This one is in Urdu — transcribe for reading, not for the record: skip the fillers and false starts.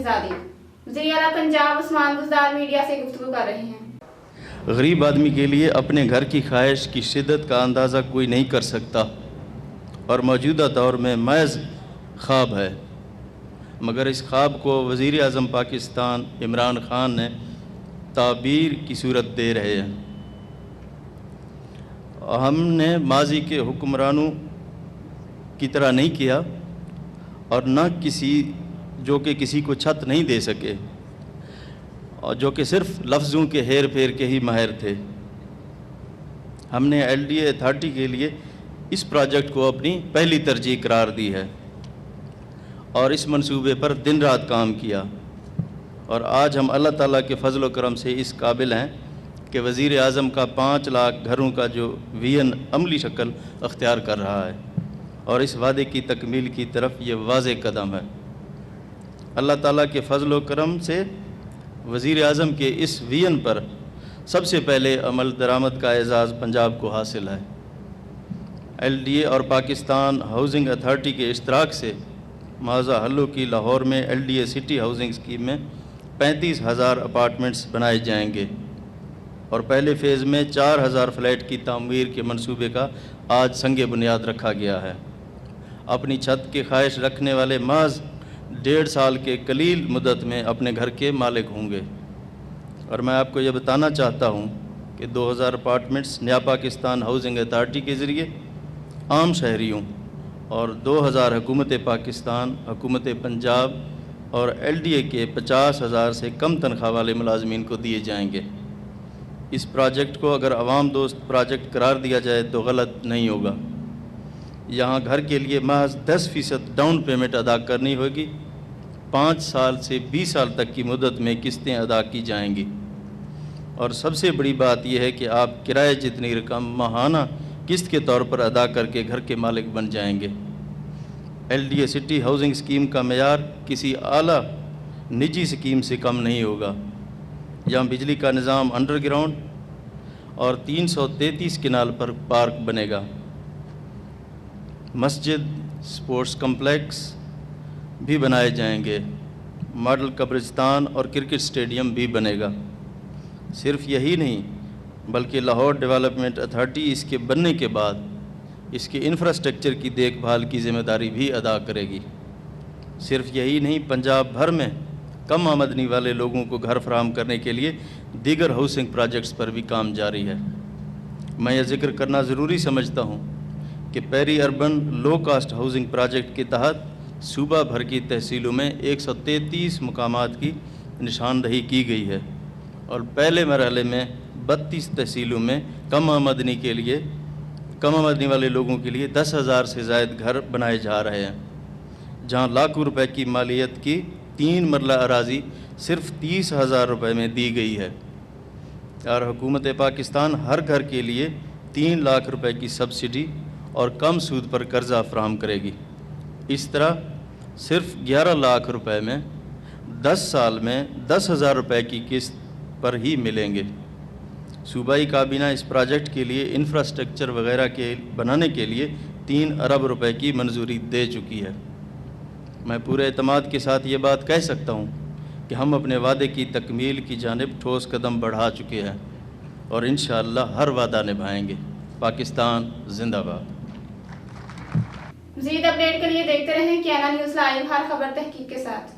شہزادی وزیر اعلیٰ پنجاب عثمان بزدار میڈیا سے گفتگو کر رہے ہیں۔ غریب آدمی کے لیے اپنے گھر کی خواہش کی شدت کا اندازہ کوئی نہیں کر سکتا اور موجودہ دور میں محض خواب ہے، مگر اس خواب کو وزیر اعظم پاکستان عمران خان نے تعبیر کی صورت دے رہے ہیں۔ ہم نے ماضی کے حکمرانوں کی طرح نہیں کیا اور نہ جو کہ کسی کو چھت نہیں دے سکے اور جو کہ صرف لفظوں کے ہیر پھیر کے ہی ماہر تھے۔ ہم نے LDA اتھارٹی کے لیے اس پروجیکٹ کو اپنی پہلی ترجیح قرار دی ہے اور اس منصوبے پر دن رات کام کیا، اور آج ہم اللہ تعالیٰ کے فضل و کرم سے اس قابل ہیں کہ وزیر اعظم کا 5 لاکھ گھروں کا جو ویژن عملی شکل اختیار کر رہا ہے، اور اس وعدے کی تکمیل کی طرف یہ واضح قدم ہے۔ اللہ تعالیٰ کے فضل و کرم سے وزیر اعظم کے اس ویژن پر سب سے پہلے عمل درآمد کا اعزاز پنجاب کو حاصل ہے۔ LDA اور پاکستان ہاؤسنگ اتھارٹی کے اشتراک سے معاوضہ حلوں کی لاہور میں LDA سٹی ہاؤسنگ اسکیم میں 35,000 اپارٹمنٹس بنائے جائیں گے اور پہلے فیز میں 4,000 فلیٹ کی تعمیر کے منصوبے کا آج سنگ بنیاد رکھا گیا ہے۔ اپنی چھت کی خواہش رکھنے والے محض 1.5 سال کے قلیل مدت میں اپنے گھر کے مالک ہوں گے، اور میں آپ کو یہ بتانا چاہتا ہوں کہ 2,000 اپارٹمنٹس نیا پاکستان ہاؤسنگ اتھارٹی کے ذریعے عام شہریوں اور 2,000 حکومت پاکستان، حکومت پنجاب اور LDA کے 50,000 سے کم تنخواہ والے ملازمین کو دیے جائیں گے۔ اس پروجیکٹ کو اگر عوام دوست پروجیکٹ قرار دیا جائے تو غلط نہیں ہوگا۔ یہاں گھر کے لیے محض 10% ڈاؤن پیمنٹ ادا کرنی ہوگی، 5 سال سے 20 سال تک کی مدت میں قسطیں ادا کی جائیں گی، اور سب سے بڑی بات یہ ہے کہ آپ کرائے جتنی رقم ماہانہ قسط کے طور پر ادا کر کے گھر کے مالک بن جائیں گے۔ LDA سٹی ہاؤسنگ اسکیم کا معیار کسی اعلیٰ نجی اسکیم سے کم نہیں ہوگا۔ یہاں بجلی کا نظام انڈر گراؤنڈ اور 333 کنال پر پارک بنے گا۔ مسجد، سپورٹس کمپلیکس بھی بنائے جائیں گے، ماڈل قبرستان اور کرکٹ سٹیڈیم بھی بنے گا۔ صرف یہی نہیں بلکہ لاہور ڈیولپمنٹ اتھارٹی اس کے بننے کے بعد اس کے انفراسٹرکچر کی دیکھ بھال کی ذمہ داری بھی ادا کرے گی۔ صرف یہی نہیں، پنجاب بھر میں کم آمدنی والے لوگوں کو گھر فراہم کرنے کے لیے دیگر ہاؤسنگ پروجیکٹس پر بھی کام جاری ہے۔ میں یہ ذکر کرنا ضروری سمجھتا ہوں کہ peri urban low cost housing project کے تحت صوبہ بھر کی تحصیلوں میں 133 مقامات کی نشاندہی کی گئی ہے، اور پہلے مرحلے میں 32 تحصیلوں میں کم آمدنی والے لوگوں کے لیے 10,000 سے زائد گھر بنائے جا رہے ہیں، جہاں لاکھوں روپے کی مالیت کی 3 مرلہ اراضی صرف 30,000 روپے میں دی گئی ہے، اور حکومت پاکستان ہر گھر کے لیے 3 لاکھ روپے کی سبسڈی اور کم سود پر قرضہ فراہم کرے گی۔ اس طرح صرف 11 لاکھ روپے میں 10 سال میں 10,000 روپے کی قسط پر ہی ملیں گے۔ صوبائی کابینہ اس پروجیکٹ کے لیے انفراسٹرکچر وغیرہ کے بنانے کے لیے 3 ارب روپے کی منظوری دے چکی ہے۔ میں پورے اعتماد کے ساتھ یہ بات کہہ سکتا ہوں کہ ہم اپنے وعدے کی تکمیل کی جانب ٹھوس قدم بڑھا چکے ہیں اور انشاءاللہ ہر وعدہ نبھائیں گے۔ پاکستان زندہ باد۔ مزید اپڈیٹ کے لیے دیکھتے رہیں کیانا نیوز لائیو، ہر خبر تحقیق کے ساتھ۔